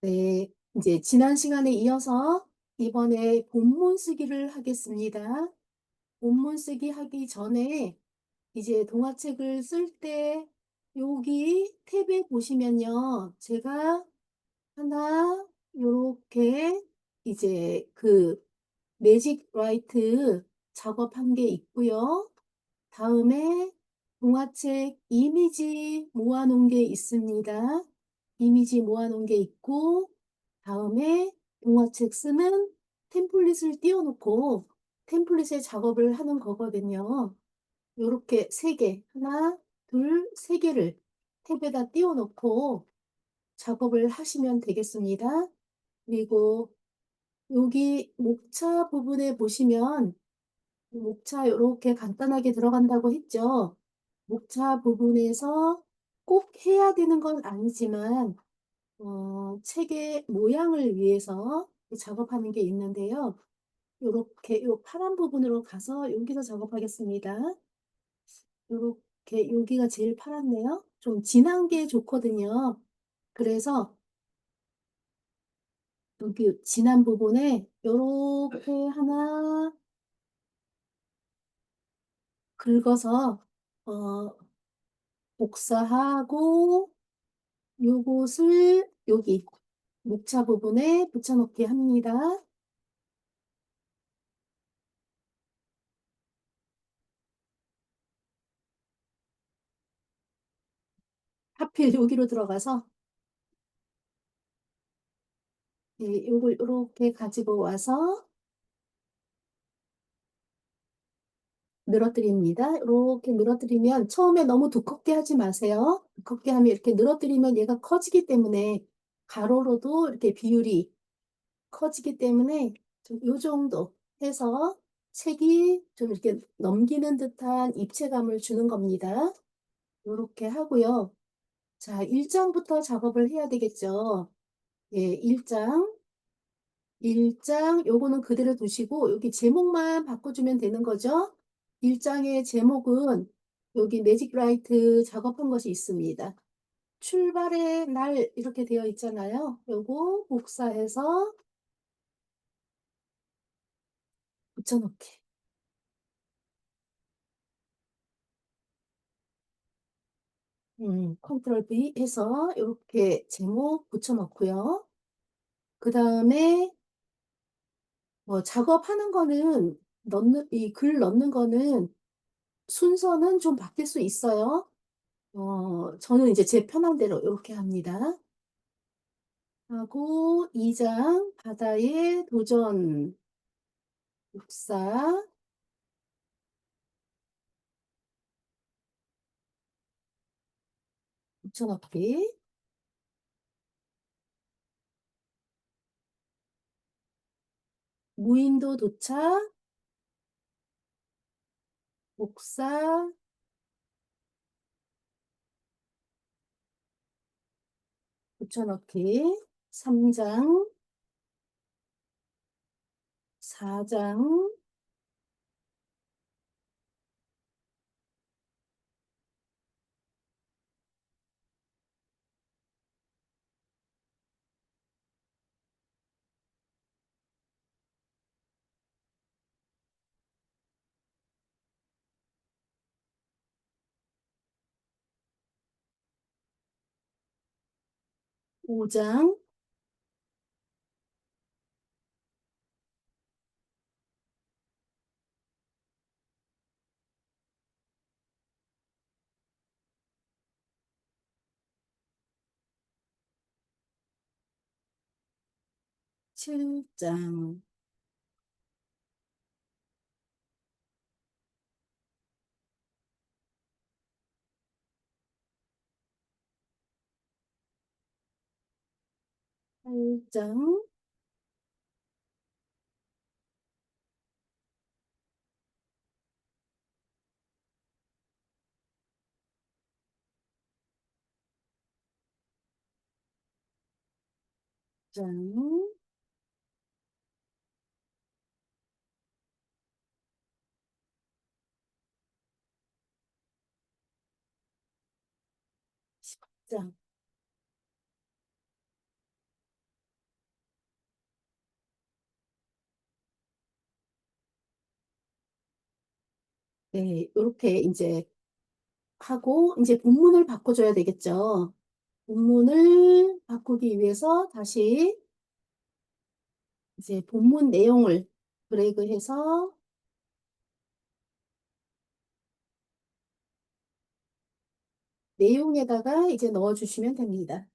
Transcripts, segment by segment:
네, 이제 지난 시간에 이어서 이번에 본문 쓰기를 하겠습니다. 본문 쓰기 하기 전에 이제 동화책을 쓸 때 여기 탭에 보시면요. 제가 하나 요렇게 이제 그 매직 라이트 작업한 게 있고요. 다음에 동화책 이미지 모아놓은 게 있습니다. 이미지 모아놓은 게 있고, 다음에 동화책 쓰는 템플릿을 띄워놓고 템플릿에 작업을 하는 거거든요. 요렇게 세 개, 하나, 둘, 세 개를 탭에다 띄워놓고 작업을 하시면 되겠습니다. 그리고 여기 목차 부분에 보시면 목차 이렇게 간단하게 들어간다고 했죠. 목차 부분에서 꼭 해야 되는 건 아니지만 책의 모양을 위해서 작업하는 게 있는데요. 이렇게 요 파란 부분으로 가서 여기서 작업하겠습니다. 이렇게 여기가 제일 파랗네요. 좀 진한 게 좋거든요. 그래서 여기 진한 부분에 이렇게 하나 긁어서 어, 복사하고 요것을 여기 목차 부분에 붙여넣기 합니다. 하필 여기로 들어가서 예, 요걸 이렇게 가지고 와서 늘어뜨립니다. 이렇게 늘어뜨리면 처음에 너무 두껍게 하지 마세요. 두껍게 하면 이렇게 늘어뜨리면 얘가 커지기 때문에 가로로도 이렇게 비율이 커지기 때문에 좀 요 정도 해서 책이 좀 이렇게 넘기는 듯한 입체감을 주는 겁니다. 이렇게 하고요. 자, 1장부터 작업을 해야 되겠죠. 예, 1장. 1장 요거는 그대로 두시고 여기 제목만 바꿔주면 되는 거죠. 1장의 제목은 여기 매직 라이트 작업한 것이 있습니다. 출발의 날 이렇게 되어 있잖아요. 요거 복사해서 붙여넣기. 컨트롤 V 해서 이렇게 제목 붙여넣고요. 그 다음에 뭐 작업하는 거는 이 글 넣는 거는 순서는 좀 바뀔 수 있어요. 저는 이제 제 편한 대로 이렇게 합니다. 하고 2장 바다의 도전 육사 붙여넣기. 무인도 도착 목사 붙여넣기. 3장 4장 5장 7장 8장 장 10장 네, 이렇게 이제 하고 이제 본문을 바꿔줘야 되겠죠. 본문을 바꾸기 위해서 다시 이제 본문 내용을 드래그해서 내용에다가 이제 넣어주시면 됩니다.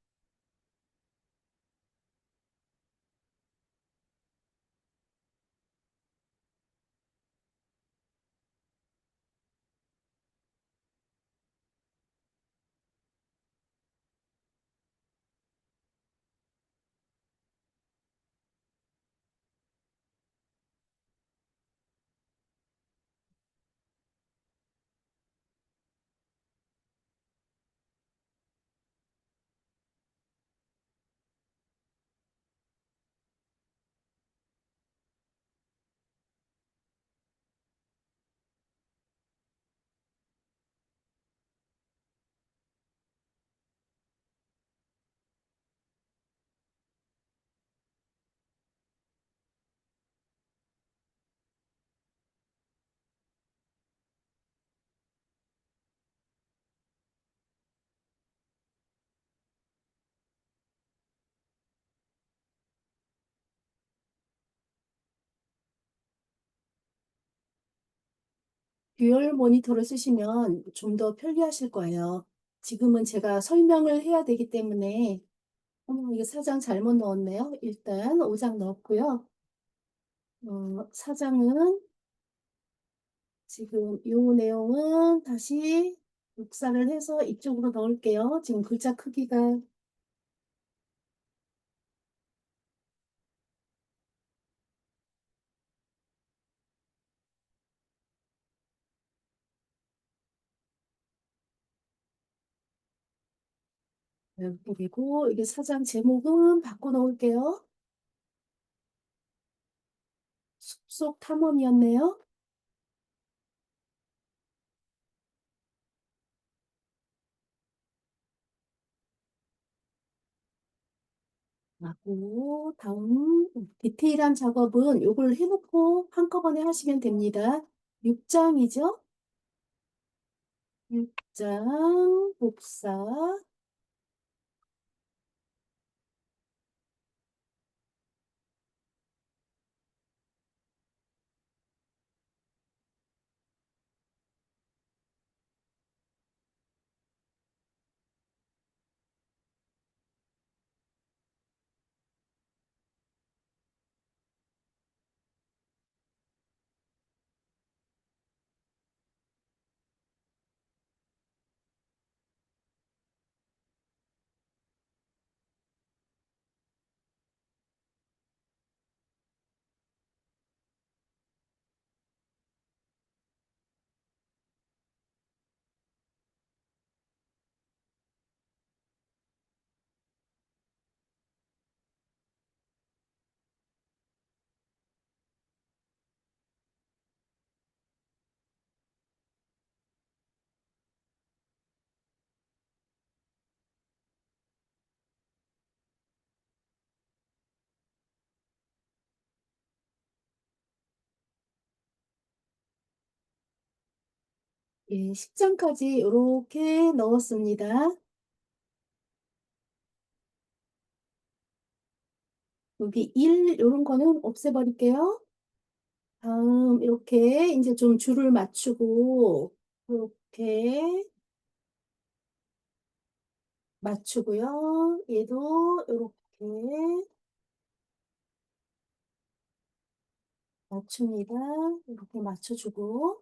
듀얼 모니터를 쓰시면 좀 더 편리하실 거예요. 지금은 제가 설명을 해야 되기 때문에, 이게 4장 잘못 넣었네요. 일단 5장 넣었고요. 4장은 지금 이 내용은 다시 묵살을 해서 이쪽으로 넣을게요. 지금 글자 크기가 이렇게 되고, 이게 4장 제목은 바꿔 놓을게요. 숲속 탐험이었네요. 하고, 다음 디테일한 작업은 요걸 해놓고 한꺼번에 하시면 됩니다. 6장이죠? 6장 복사. 예, 10장까지 이렇게 넣었습니다. 여기 1, 이런 거는 없애버릴게요. 다음, 이렇게 이제 좀 줄을 맞추고, 이렇게 맞추고요. 얘도 이렇게 맞춥니다. 이렇게 맞춰주고.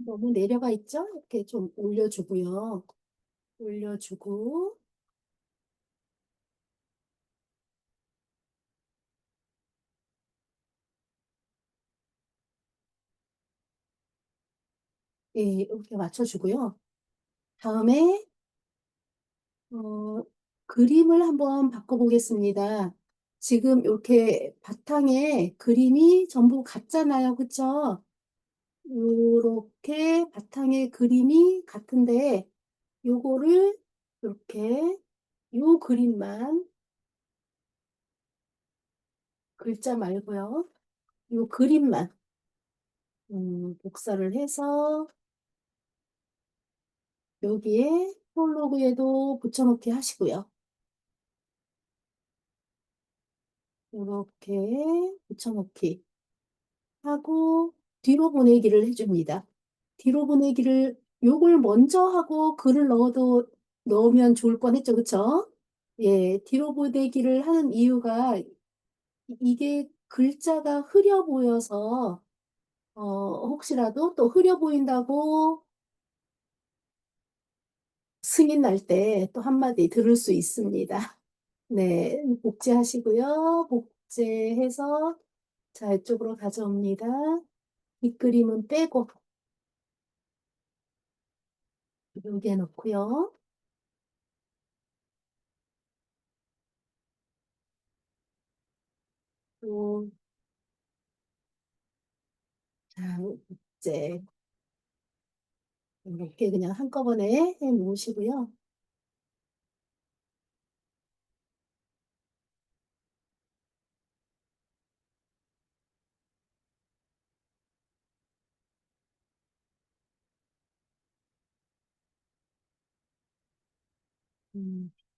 너무 내려가 있죠? 이렇게 좀 올려주고요. 올려주고, 예, 이렇게 맞춰주고요. 다음에 어, 그림을 한번 바꿔보겠습니다. 지금 이렇게 바탕에 그림이 전부 같잖아요. 그쵸? 요렇게 바탕에 그림이 같은데 요거를 이렇게 요 그림만 글자 말고요. 요 그림만 복사를 해서 여기에 폴로그에도 붙여넣기 하시고요. 이렇게 붙여넣기 하고 뒤로 보내기를 해줍니다. 뒤로 보내기를 요걸 먼저 하고 글을 넣으면 좋을 뻔했죠. 그쵸? 예, 뒤로 보내기를 하는 이유가 이게 글자가 흐려 보여서 혹시라도 또 흐려 보인다고 승인 날 때 또 한마디 들을 수 있습니다. 네, 복제하시고요. 복제해서 자, 이쪽으로 가져옵니다. 뒷그림은 빼고 여기에 넣고요. 또, 자, 복제 이렇게 그냥 한꺼번에 해 놓으시고요.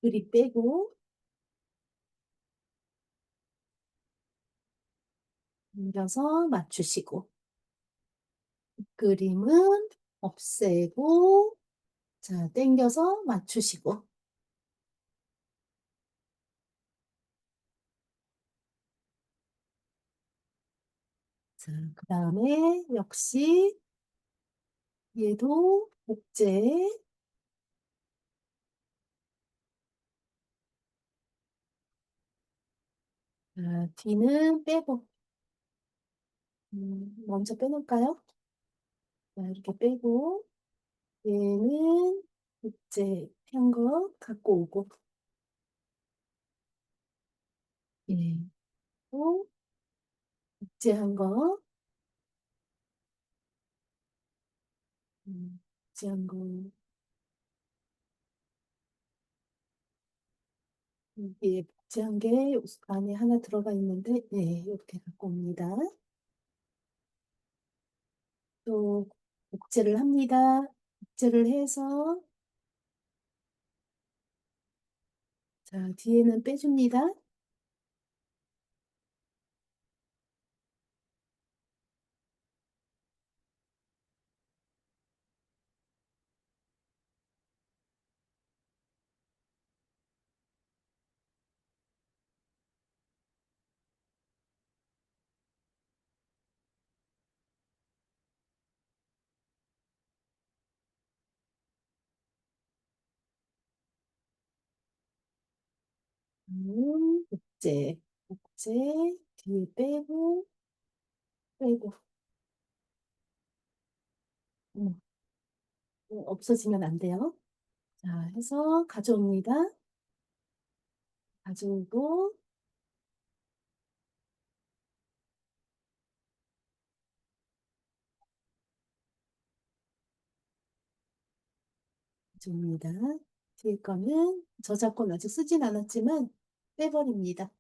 뒷그림 빼고 옮겨서 맞추시고 그림은 없애고 자, 당겨서 맞추시고 자, 그 다음에 역시 얘도 복제 자, 뒤는 빼고 먼저 빼놓을까요? 자, 이렇게 빼고 얘는 복제한 거 갖고 오고 예, 또 복제한 거 복제한 거 이게 복제한 게 안에 하나 들어가 있는데 네, 이렇게 갖고 옵니다. 또 복제를 합니다. 복제를 해서 자, 뒤에는 빼줍니다. 복제, 복제, 뒤에 빼고, 빼고, 음, 없어지면 안 돼요. 자, 해서 가져옵니다. 가져오고, 가져옵니다. 뒤에 거는 저작권 아직 쓰진 않았지만 빼버립니다.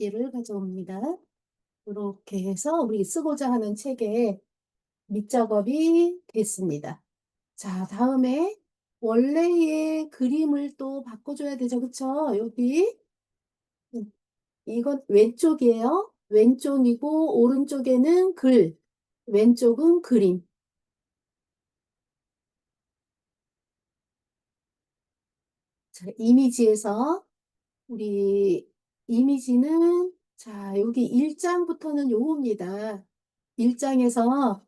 얘를 가져옵니다. 이렇게 해서 우리 쓰고자 하는 책의 밑작업이 됐습니다. 자, 다음에 원래의 그림을 또 바꿔줘야 되죠. 그쵸? 여기. 이건 왼쪽이에요. 왼쪽이고, 오른쪽에는 글. 왼쪽은 그림. 자, 이미지에서 우리 이미지는 자, 여기 1장부터는 요겁니다. 1장에서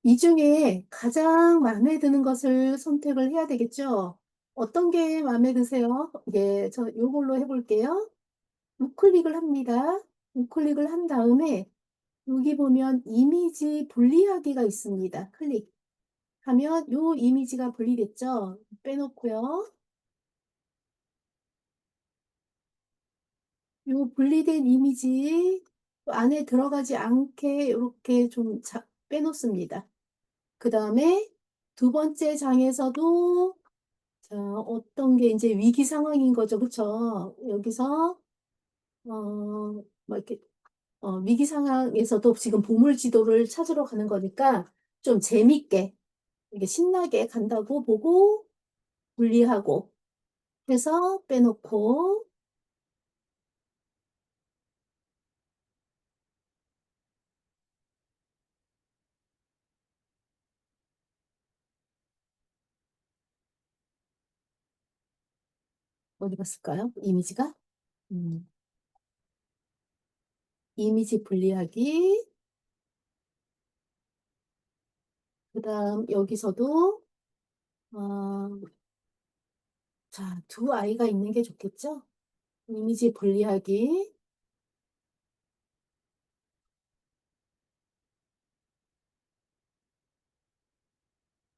이 중에 가장 마음에 드는 것을 선택을 해야 되겠죠? 어떤 게 마음에 드세요? 예, 저 요걸로 해볼게요. 우클릭을 합니다. 우클릭을 한 다음에 여기 보면 이미지 분리하기가 있습니다. 클릭하면 요 이미지가 분리됐죠? 빼놓고요. 요 분리된 이미지 안에 들어가지 않게 이렇게 좀 빼놓습니다. 그 다음에 두 번째 장에서도 자, 어떤 게 이제 위기 상황인 거죠. 그쵸? 여기서 뭐 이렇게 위기 상황에서도 지금 보물 지도를 찾으러 가는 거니까 좀 재밌게 이게 신나게 간다고 보고 분리하고 해서 빼놓고 어디 갔을까요? 이미지가? 음, 이미지 분리하기. 그다음 여기서도 어, 자, 두 아이가 있는 게 좋겠죠? 이미지 분리하기.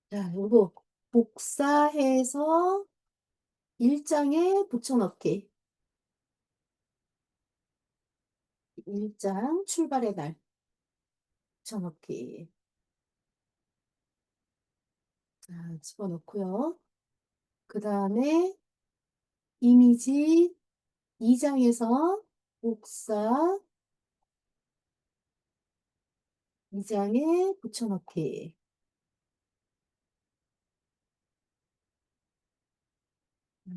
자, 요거 복사해서 일장에 붙여넣기. 일장 출발의 날 붙여넣기. 자, 집어넣고요. 그 다음에 이미지 2장에서 복사 2장에 붙여넣기.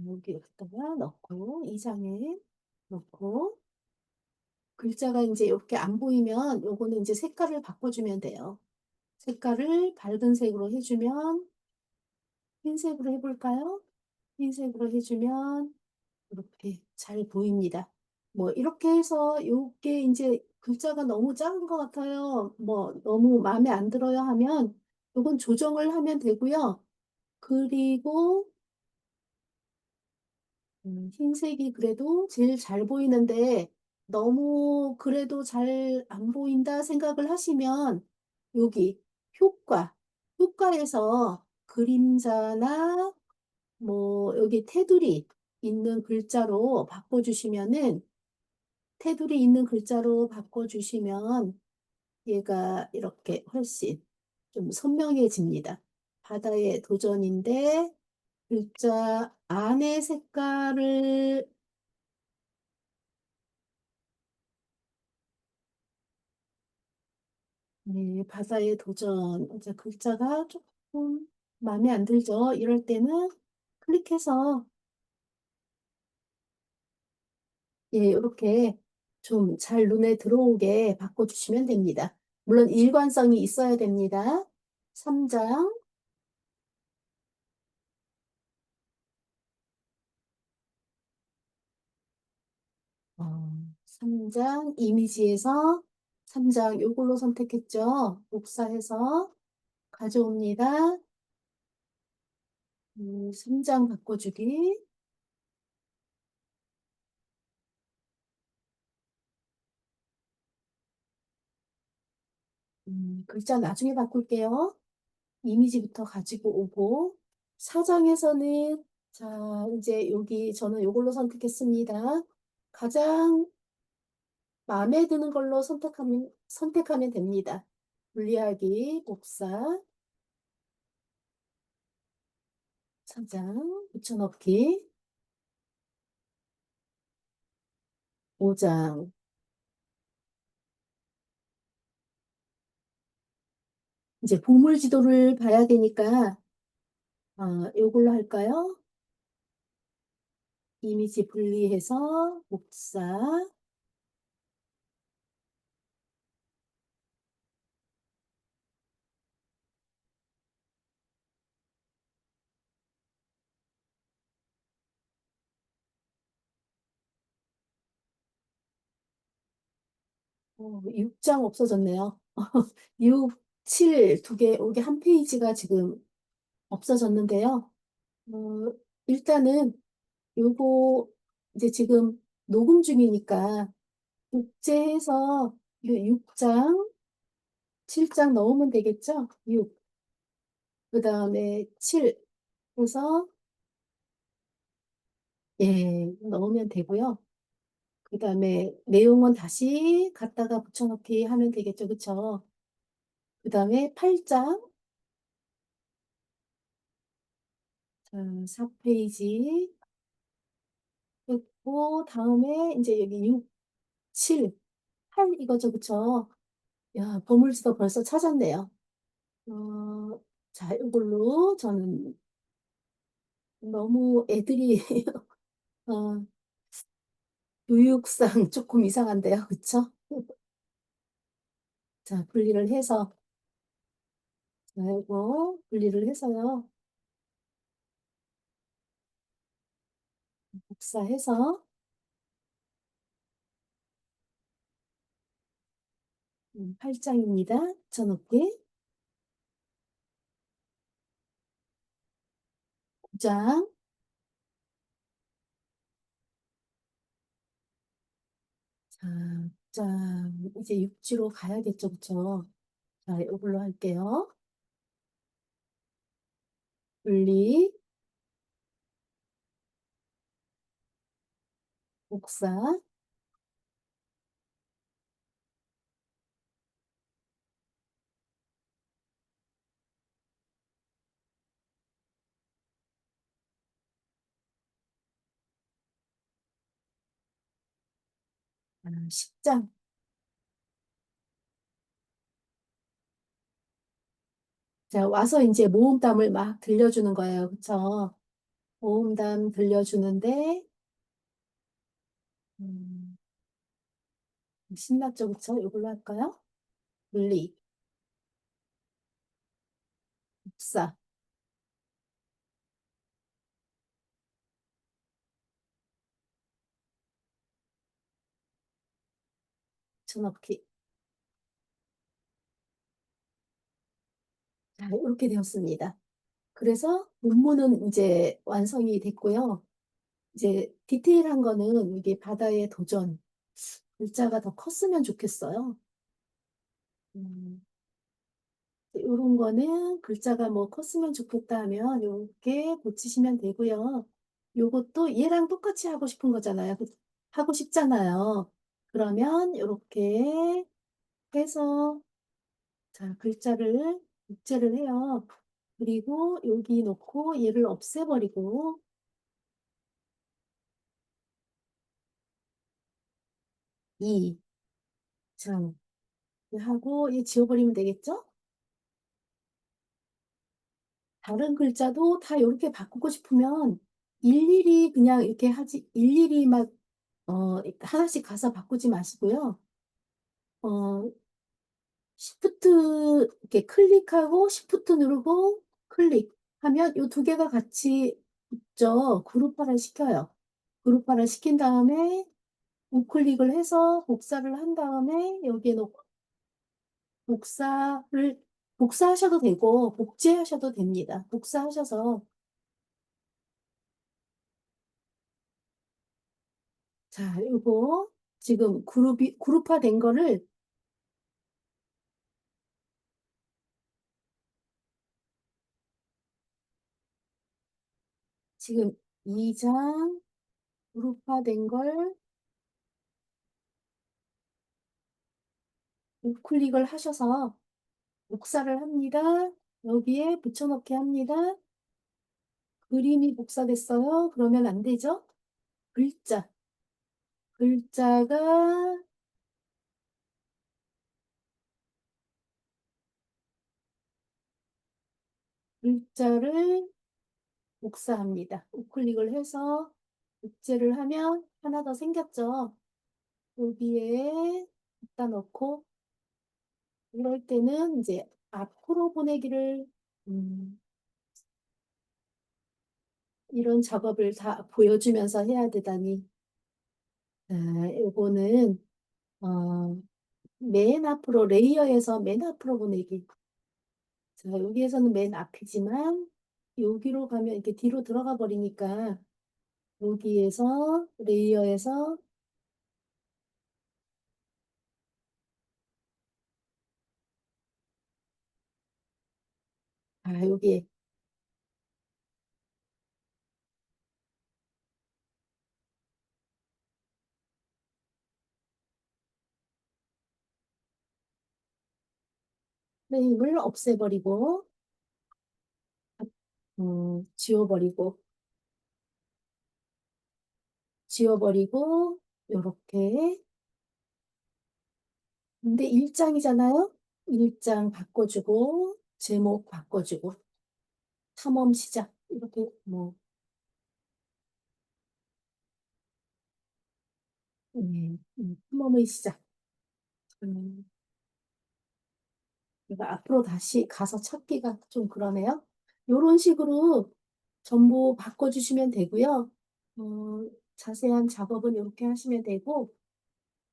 여기 갖다가 넣고 2장에 넣고 글자가 이제 이렇게 안 보이면 요거는 이제 색깔을 바꿔주면 돼요. 색깔을 밝은 색으로 해주면 흰색으로 해볼까요? 흰색으로 해주면 이렇게 잘 보입니다. 뭐 이렇게 해서 요게 이제 글자가 너무 작은 것 같아요. 뭐 너무 마음에 안 들어요 하면 요건 조정을 하면 되고요. 그리고 흰색이 그래도 제일 잘 보이는데 너무 그래도 잘 안 보인다 생각을 하시면 여기 효과에서 그림자나 뭐 여기 테두리 있는 글자로 바꿔주시면은 테두리 있는 글자로 바꿔주시면 얘가 이렇게 훨씬 좀 선명해집니다. 바다의 도전인데 글자 안의 색깔을 네, 바다의 도전. 이제 글자가 조금 마음에 안 들죠? 이럴 때는 클릭해서 예, 이렇게 좀 잘 눈에 들어오게 바꿔주시면 됩니다. 물론 일관성이 있어야 됩니다. 3장, 3장 이미지에서 3장 요걸로 선택했죠? 복사해서 가져옵니다. 3장 바꿔주기. 글자 나중에 바꿀게요. 이미지부터 가지고 오고 사장에서는 자 이제 여기 저는 요걸로 선택했습니다. 가장 마음에 드는 걸로 선택하면 됩니다. 분리하기, 복사, 사장, 붙여넣기, 5장. 이제 보물 지도를 봐야 되니까 요걸로 할까요? 이미지 분리해서 복사. 어, 6장 없어졌네요. 6, 7 두 개, 여기 한 페이지가 지금 없어졌는데요. 어, 일단은 요거 이제 지금 녹음 중이니까 복제해서 이거 6장, 7장 넣으면 되겠죠? 6. 그 다음에 7. 해서, 예, 넣으면 되고요. 그 다음에 내용은 다시 갖다가 붙여넣기 하면 되겠죠. 그쵸? 그 다음에 8장, 자, 4페이지 했고, 다음에 이제 여기 6, 7, 8 이거죠. 그쵸? 야, 보물지도 벌써 찾았네요. 자, 이걸로 저는 너무 애들이, 어, 교육상 조금 이상한데요. 그쵸? 자, 분리를 해서, 자, 이거 분리를 해서요. 복사해서, 8장입니다. 붙여놓기. 9장. 자, 자, 이제 육지로 가야겠죠. 그쵸? 자, 이걸로 할게요. 분리, 복사, 아, 10장. 자, 와서 이제 모음담을 막 들려주는 거예요. 그쵸? 모음담 들려주는데, 음, 신났죠. 그쵸? 이걸로 할까요? 분리, 복사, 붙여넣기. 자, 이렇게 되었습니다. 그래서 본문은 이제 완성이 됐고요. 이제 디테일한 거는 이게 바다의 도전, 글자가 더 컸으면 좋겠어요. 이런 거는 글자가 뭐 컸으면 좋겠다 하면 이렇게 고치시면 되고요. 요것도 얘랑 똑같이 하고 싶은 거잖아요. 하고 싶잖아요. 그러면 이렇게 해서 자, 글자를 복제를 해요. 그리고 여기 놓고 얘를 없애버리고 이 장 하고 얘 지워버리면 되겠죠? 다른 글자도 다 이렇게 바꾸고 싶으면 일일이 그냥 이렇게 하지, 일일이 막, 하나씩 가서 바꾸지 마시고요. 어, 시프트 이렇게 클릭하고 시프트 누르고 클릭하면 이 두 개가 같이 있죠. 그룹화를 시켜요. 그룹화를 시킨 다음에 우클릭을 해서 복사를 한 다음에 여기에 놓고 복사를 복사하셔도 되고 복제하셔도 됩니다. 복사하셔서 자, 이거 지금 그룹화된 거를 지금 2장 그룹화된 걸 우클릭을 하셔서 복사를 합니다. 여기에 붙여넣기 합니다. 그림이 복사됐어요. 그러면 안 되죠? 글자. 글자가 글자를 복사합니다. 우클릭을 해서 복제를 하면 하나 더 생겼죠. 여기에 갖다 놓고 이럴 때는 이제 앞으로 보내기를 이런 작업을 다 보여주면서 해야 되다니. 아, 요거는 어, 맨 앞으로 레이어에서 맨 앞으로 보내기. 자, 여기에서는 맨 앞이지만 여기로 가면 이렇게 뒤로 들어가 버리니까 여기에서 레이어에서 여기, 프레임을 없애버리고, 지워버리고, 지워버리고, 요렇게. 근데 일장이잖아요? 일장 바꿔주고, 제목 바꿔주고, 탐험 시작. 이렇게, 뭐, 탐험의 시작. 음, 이거 앞으로 다시 가서 찾기가 좀 그러네요. 요런 식으로 전부 바꿔주시면 되고요. 어, 자세한 작업은 이렇게 하시면 되고,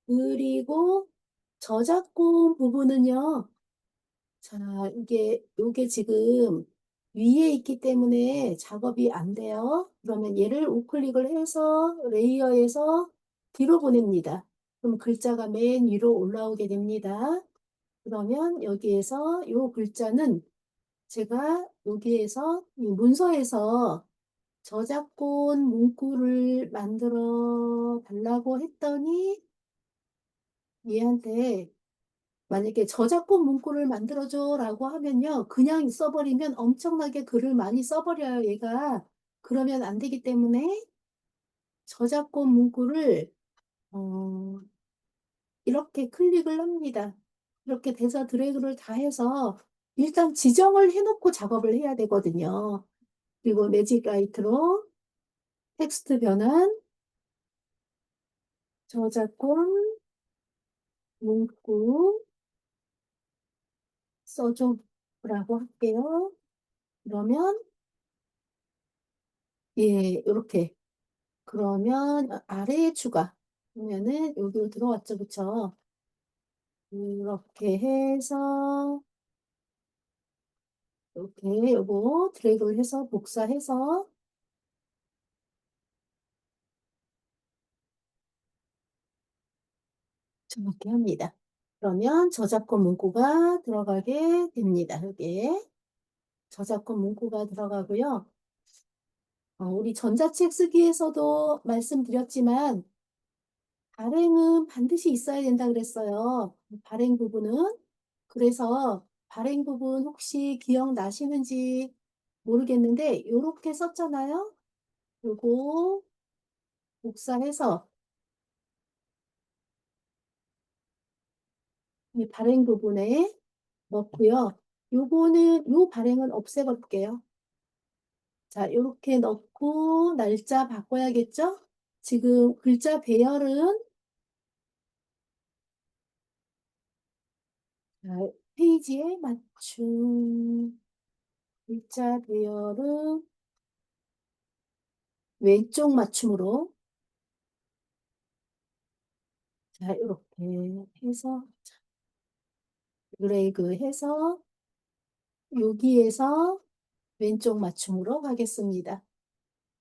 그리고 저작권 부분은요. 자, 요게 지금 위에 있기 때문에 작업이 안 돼요. 그러면 얘를 우클릭을 해서 레이어에서 뒤로 보냅니다. 그럼 글자가 맨 위로 올라오게 됩니다. 그러면 여기에서 요 글자는 제가 여기에서 이 문서에서 저작권 문구를 만들어 달라고 했더니 얘한테 만약에 저작권 문구를 만들어줘라고 하면요. 그냥 써버리면 엄청나게 글을 많이 써버려요, 얘가. 그러면 안 되기 때문에 저작권 문구를 어, 이렇게 클릭을 합니다. 이렇게 돼서 드래그를 다 해서 일단 지정을 해놓고 작업을 해야 되거든요. 그리고 매직 라이트로 텍스트 변환, 저작권 문구 써줘라고 할게요. 그러면 예, 이렇게 그러면 아래에 추가. 그러면은 여기로 들어왔죠, 그쵸? 이렇게 해서 이렇게 요거 드래그를 해서 복사해서 저렇게 합니다. 그러면 저작권 문구가 들어가게 됩니다. 여기에 저작권 문구가 들어가고요. 우리 전자책 쓰기에서도 말씀드렸지만 발행은 반드시 있어야 된다 그랬어요. 발행 부분은. 그래서 발행 부분 혹시 기억나시는지 모르겠는데, 이렇게 썼잖아요. 요거 복사해서 이 발행 부분에 넣고요. 요 발행은 없애볼게요. 자, 요렇게 넣고 날짜 바꿔야겠죠? 지금 글자 배열은 자, 페이지에 맞춤 글자 배열은 왼쪽 맞춤으로 자, 이렇게 해서 드래그 해서 여기에서 왼쪽 맞춤으로 가겠습니다.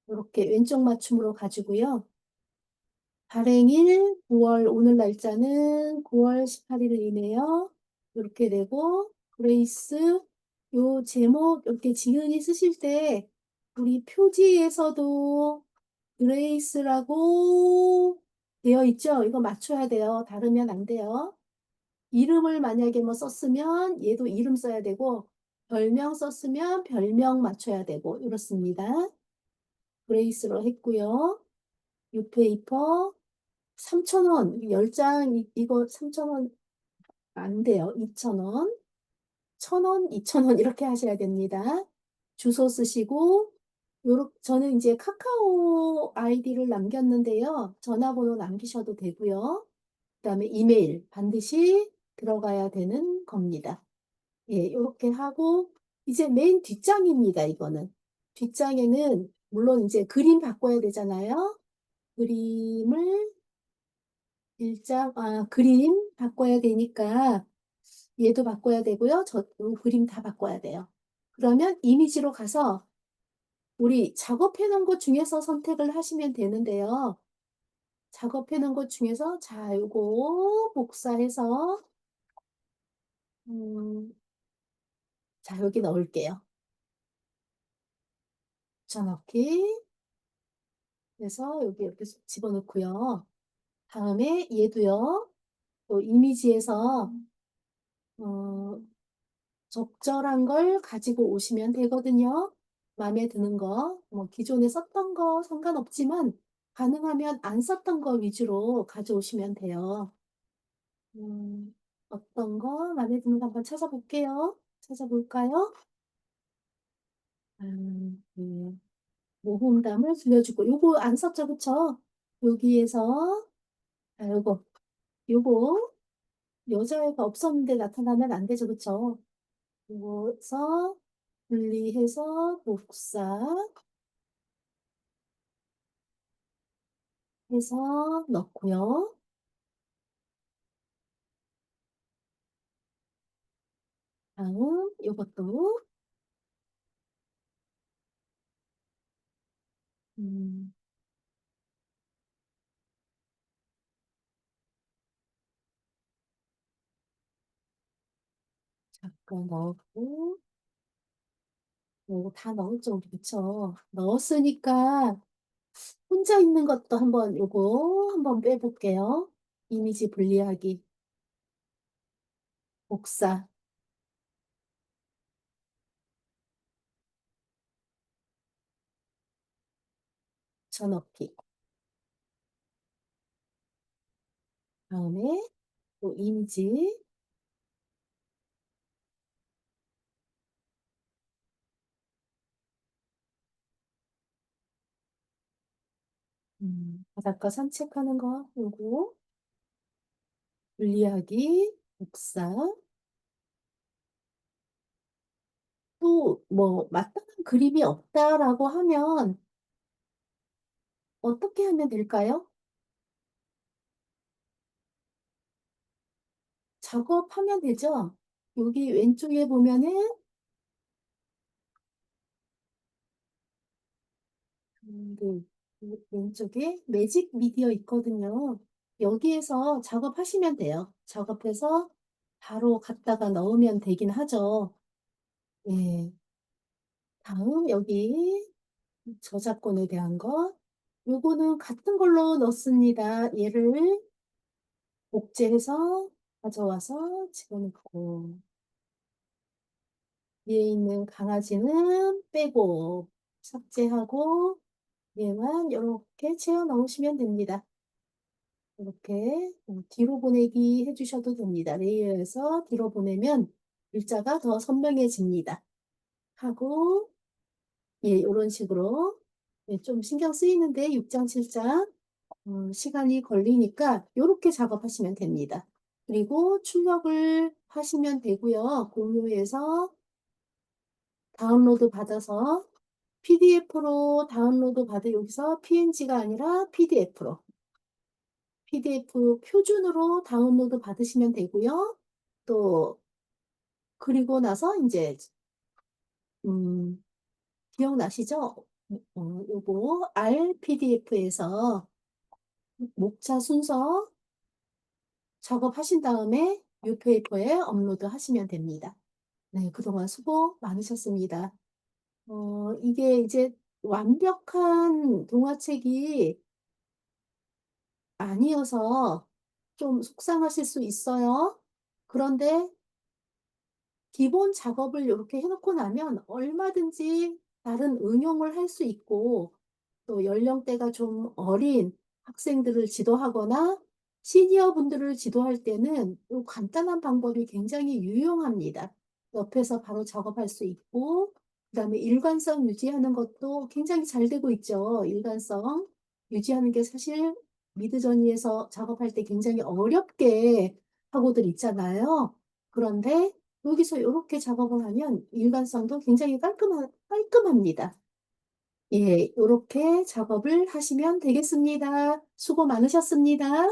이렇게 왼쪽 맞춤으로 가지고요. 발행일 9월, 오늘 날짜는 9월 18일이네요. 이렇게 되고, 그레이스, 요 제목, 이렇게 지은이 쓰실 때, 우리 표지에서도 그레이스라고 되어 있죠? 이거 맞춰야 돼요. 다르면 안 돼요. 이름을 만약에 뭐 썼으면 얘도 이름 써야 되고, 별명 썼으면 별명 맞춰야 되고, 이렇습니다. 그레이스로 했고요. 뉴페이퍼 3,000원, 10장 이거 3,000원 안 돼요. 2,000원, 1,000원, 2,000원 이렇게 하셔야 됩니다. 주소 쓰시고 저는 이제 카카오 아이디를 남겼는데요. 전화번호 남기셔도 되고요. 그다음에 이메일 반드시 들어가야 되는 겁니다. 예, 이렇게 하고 이제 맨 뒷장입니다. 이거는 뒷장에는 물론 이제 그림 바꿔야 되잖아요. 그림을 그림 바꿔야 되니까 얘도 바꿔야 되고요. 요 그림 다 바꿔야 돼요. 그러면 이미지로 가서 우리 작업해 놓은 것 중에서 선택을 하시면 되는데요. 작업해 놓은 것 중에서 자, 요거 복사해서 음, 자, 여기 넣을게요. 붙여넣기. 그래서 여기 이렇게 집어넣고요. 다음에 얘도요. 또 이미지에서 어, 적절한 걸 가지고 오시면 되거든요. 마음에 드는 거, 뭐 기존에 썼던 거 상관없지만 가능하면 안 썼던 거 위주로 가져오시면 돼요. 어떤 거 마음에 드는 거 한번 찾아볼게요. 찾아볼까요? 네. 모험담을 들려주고 요거 안 썼죠, 그쵸? 여기에서 요거 여자애가 없었는데 나타나면 안 되죠, 그쵸? 요거서 분리해서 복사 해서 넣고요. 다음 요것도 음, 잠깐 넣고 요거 다 넣을 정도 그쵸? 넣었으니까 혼자 있는 것도 한번 요거 한번 빼볼게요. 이미지 분리하기 복사 쳐넣기 다음에 또 이미지 바닷가 산책하는 거 요거 분리하기 복사 또 뭐 마땅한 그림이 없다라고 하면 어떻게 하면 될까요? 작업하면 되죠? 여기 왼쪽에 보면은 네, 왼쪽에 매직 미디어 있거든요. 여기에서 작업하시면 돼요. 작업해서 바로 갖다가 넣으면 되긴 하죠. 예. 다음 여기 저작권에 대한 거. 요거는 같은 걸로 넣습니다. 얘를 복제해서 가져와서 집어넣고 위에 있는 강아지는 빼고 삭제하고 얘만 이렇게 채워 넣으시면 됩니다. 이렇게 뒤로 보내기 해주셔도 됩니다. 레이어에서 뒤로 보내면 글자가 더 선명해집니다. 하고 예, 이런 식으로 예, 좀 신경 쓰이는데 6장, 7장 시간이 걸리니까 이렇게 작업하시면 됩니다. 그리고 출력을 하시면 되고요. 공유해서 다운로드 받아서 PDF로 다운로드 받아 여기서 PNG가 아니라 PDF로 PDF 표준으로 다운로드 받으시면 되고요. 또 그리고 나서 이제 음, 기억나시죠? 요거 RPDF에서 목차 순서 작업하신 다음에 뉴페이퍼에 업로드 하시면 됩니다. 네, 그동안 수고 많으셨습니다. 이게 이제 완벽한 동화책이 아니어서 좀 속상하실 수 있어요. 그런데 기본 작업을 이렇게 해놓고 나면 얼마든지 다른 응용을 할 수 있고 또 연령대가 좀 어린 학생들을 지도하거나 시니어 분들을 지도할 때는 이 간단한 방법이 굉장히 유용합니다. 옆에서 바로 작업할 수 있고 그다음에 일관성 유지하는 것도 굉장히 잘 되고 있죠. 일관성 유지하는 게 사실 미드저니에서 작업할 때 굉장히 어렵게 하고들 있잖아요. 그런데 여기서 이렇게 작업을 하면 일관성도 굉장히 깔끔합니다. 예, 이렇게 작업을 하시면 되겠습니다. 수고 많으셨습니다.